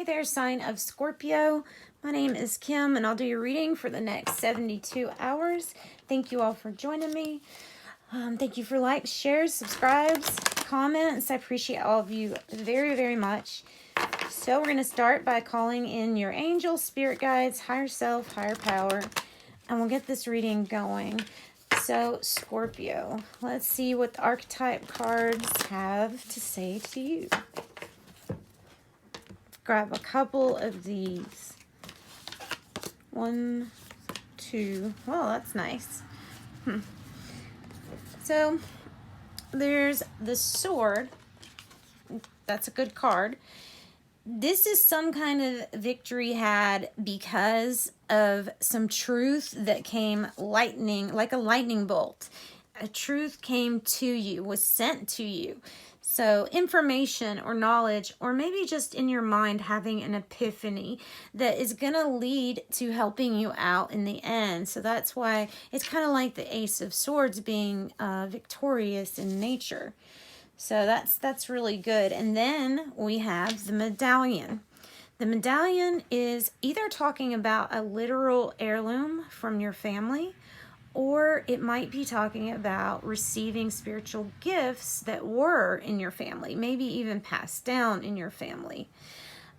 Hey there, sign of Scorpio. My name is Kim, and I'll do your reading for the next 72 hours. Thank you all for joining me. Thank you for likes, shares, subscribes, comments. I appreciate all of you very, very much. So we're going to start by calling in your angels, spirit guides, higher self, higher power, and we'll get this reading going. So Scorpio, let's see what the archetype cards have to say to you. Grab a couple of these. 1, 2. Well, that's nice. So there's the sword. That's a good card. This is some kind of victory had because of some truth that came lightning, like a lightning bolt. A truth came to you, was sent to you. So information or knowledge, or maybe just in your mind having an epiphany that is going to lead to helping you out in the end. So that's why it's kind of like the Ace of Swords being victorious in nature. So that's really good. And then we have the medallion. The medallion is either talking about a literal heirloom from your family, or it might be talking about receiving spiritual gifts that were in your family, maybe even passed down in your family.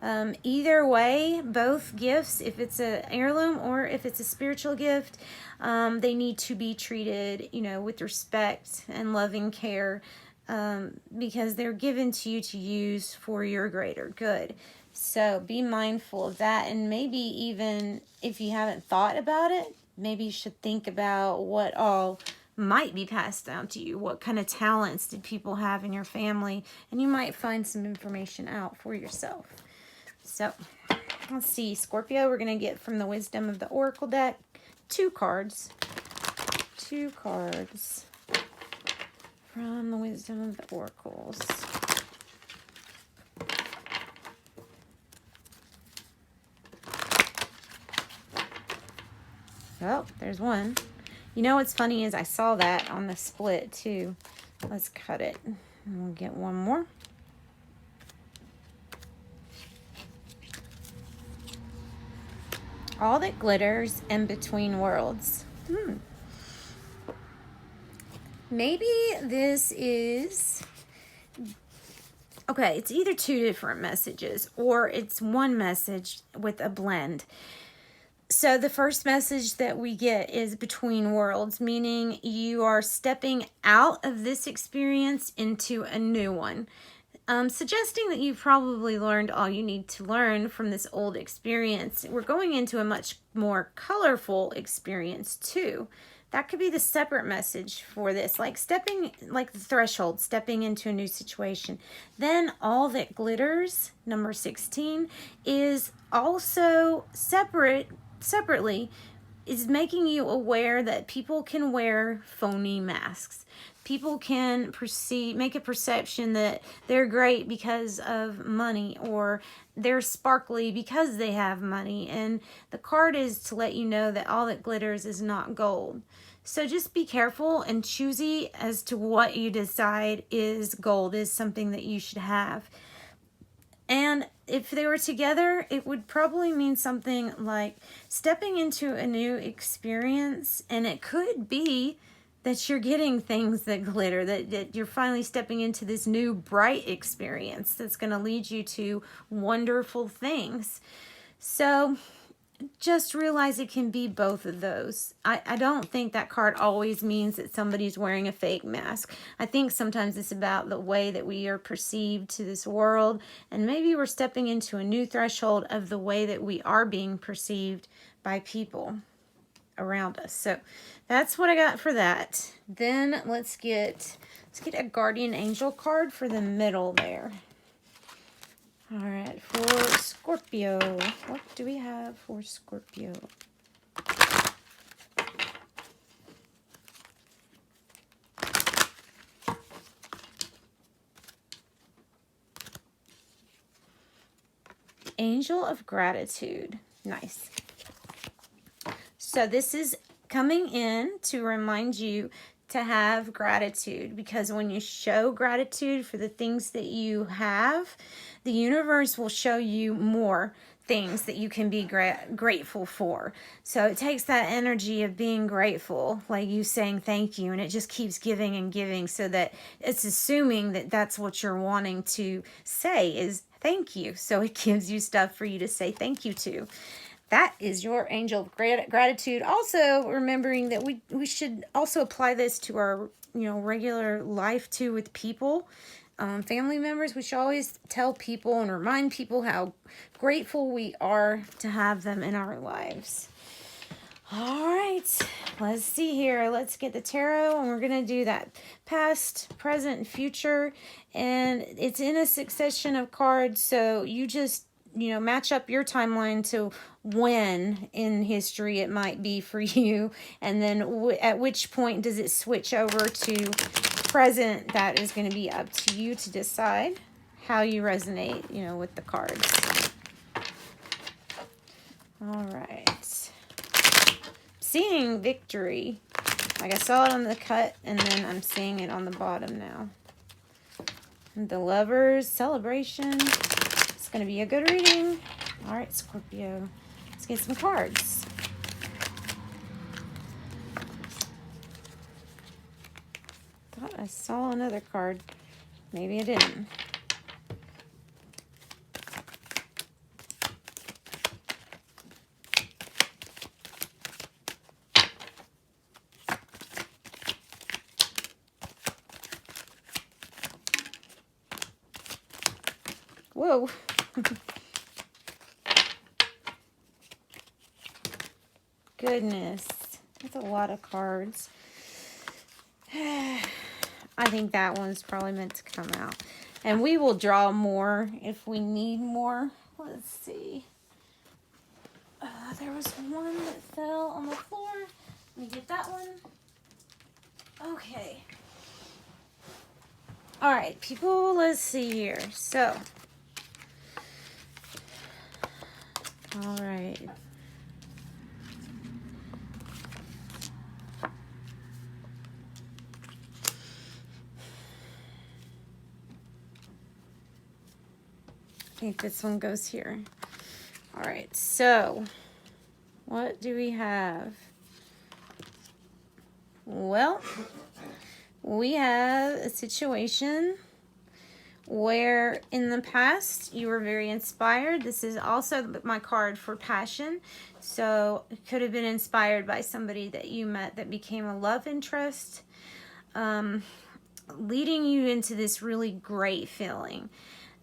Either way, both gifts, if it's an heirloom or if it's a spiritual gift, they need to be treated, with respect and loving care, because they're given to you to use for your greater good. So be mindful of that, and maybe even if you haven't thought about it, maybe you should think about what all might be passed down to you. What kind of talents did people have in your family? And you might find some information out for yourself. So let's see, Scorpio, we're going to get from the Wisdom of the Oracle deck 2 cards. 2 cards from the Wisdom of the Oracles. Oh, there's one. You know what's funny is I saw that on the split too. Let's cut it. And we'll get one more. All that glitters in between worlds. Maybe this is... Okay, it's either 2 different messages or it's one message with a blend. So the first message that we get is between worlds, meaning you are stepping out of this experience into a new one. Suggesting that you've probably learned all you need to learn from this old experience. We're going into a much more colorful experience too. That could be the separate message for this, like the threshold, stepping into a new situation. Then all that glitters, number 16, is also separately is making you aware that people can wear phony masks. People can make a perception that they're great because of money, or they're sparkly because they have money. And the card is to let you know that all that glitters is not gold. So just be careful and choosy as to what you decide is gold, is something that you should have. And if they were together, it would probably mean something like stepping into a new experience. And it could be that you're getting things that glitter, that you're finally stepping into this new bright experience that's going to lead you to wonderful things. So just realize it can be both of those. I don't think that card always means that somebody's wearing a fake mask. I think sometimes it's about the way that we are perceived to this world, and maybe we're stepping into a new threshold of the way that we are being perceived by people around us. So that's what I got for that. Then let's get a guardian angel card for the middle there. All right, for Scorpio, what do we have for Scorpio? Angel of Gratitude. Nice. So this is coming in to remind you to have gratitude, because when you show gratitude for the things that you have, the universe will show you more things that you can be grateful for. So it takes that energy of being grateful, like you saying thank you, and it just keeps giving and giving, so that it's assuming that that's what you're wanting to say is thank you. So it gives you stuff for you to say thank you to. That is your angel of gratitude. Also, remembering that we should also apply this to our regular life too, with people. Family members, we should always tell people and remind people how grateful we are to have them in our lives. All right, let's see here. Let's get the tarot, and we're going to do that past, present, and future. And it's in a succession of cards, so you just, match up your timeline to when in history it might be for you. And then at which point does it switch over to present? That is going to be up to you to decide how you resonate, with the cards. All right. Seeing victory. Like I saw it on the cut, and then I'm seeing it on the bottom now. The Lovers, celebration. It's going to be a good reading. All right, Scorpio. Let's get some cards. Thought I saw another card. Maybe I didn't. Whoa. Goodness. That's a lot of cards. I think that one's probably meant to come out. And we will draw more if we need more. Let's see. There was one that fell on the floor. Let me get that one. Okay. All right, people, let's see here. So, all right. I think this one goes here. All right, so what do we have? Well, we have a situation where in the past you were very inspired. This is also my card for passion. So it could have been inspired by somebody that you met that became a love interest, leading you into this really great feeling.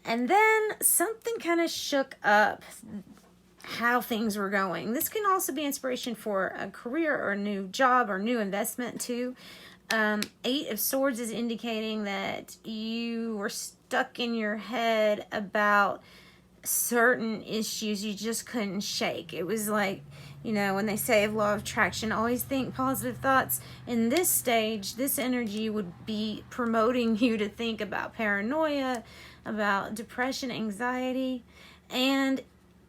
And then something kind of shook up how things were going. This can also be inspiration for a career or a new job or new investment too. 8 of Swords is indicating that you were stuck in your head about certain issues you just couldn't shake. It was like, when they say of law of attraction, always think positive thoughts. In this stage, this energy would be promoting you to think about paranoia, about depression, anxiety, and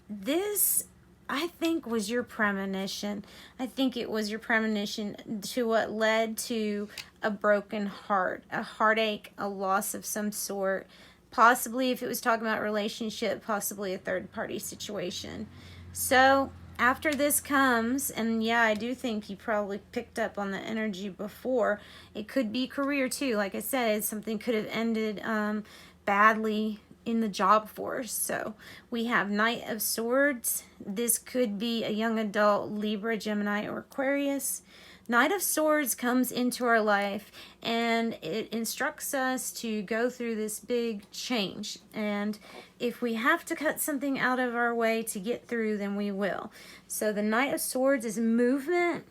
this, I think, was your premonition. I think it was your premonition to what led to a broken heart, a heartache, a loss of some sort. Possibly, if it was talking about relationship, possibly a third-party situation. So, after this comes, and yeah, I do think you probably picked up on the energy before. It could be career, too. Like I said, something could have ended badly in the job force. So we have Knight of Swords. This could be a young adult, Libra, Gemini, or Aquarius. Knight of Swords comes into our life and it instructs us to go through this big change. And if we have to cut something out of our way to get through, then we will. So the Knight of Swords is movement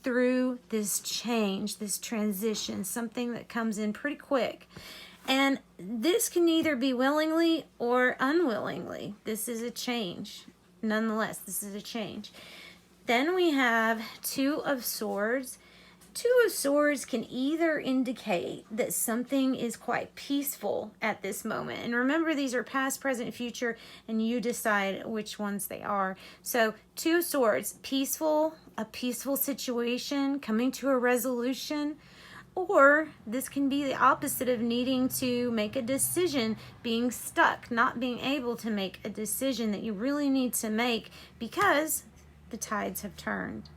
through this change, this transition, something that comes in pretty quick. And this can either be willingly or unwillingly. This is a change. Nonetheless, this is a change. Then we have 2 of Swords. Two of Swords can either indicate that something is quite peaceful at this moment. And remember, these are past, present, future, and you decide which ones they are. So Two of Swords, peaceful, a peaceful situation, coming to a resolution. Or this can be the opposite of needing to make a decision, being stuck, not being able to make a decision that you really need to make because the tides have turned.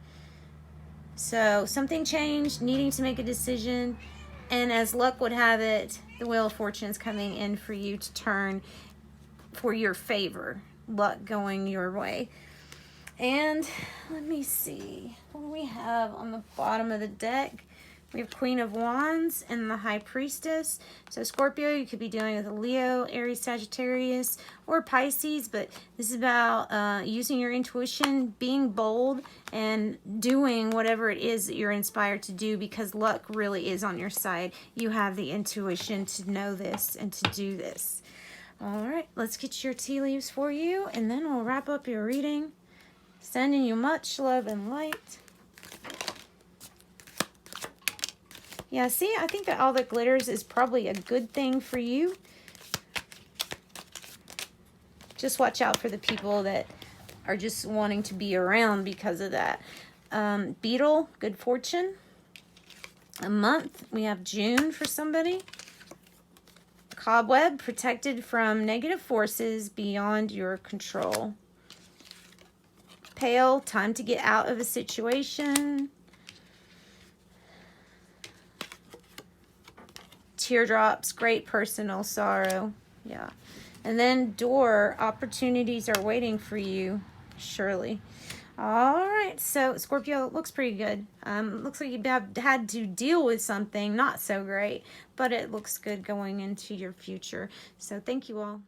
So something changed, needing to make a decision, and as luck would have it, the Wheel of Fortune is coming in for you to turn for your favor. Luck going your way. And let me see, what do we have on the bottom of the deck? We have Queen of Wands and the High Priestess. So Scorpio, you could be dealing with a Leo, Aries, Sagittarius, or Pisces, but this is about using your intuition, being bold, and doing whatever it is that you're inspired to do because luck really is on your side. You have the intuition to know this and to do this. All right, let's get your tea leaves for you, and then we'll wrap up your reading. Sending you much love and light. Yeah, see, I think that all that glitters is probably a good thing for you. Just watch out for the people that are just wanting to be around because of that. Beetle, good fortune. A month, we have June for somebody. Cobweb, protected from negative forces beyond your control. Pale, time to get out of a situation. Teardrops, great personal sorrow. Yeah. And then Door, opportunities are waiting for you, surely. All right, so Scorpio, looks pretty good. Looks like you have had to deal with something not so great, but it looks good going into your future. So thank you all.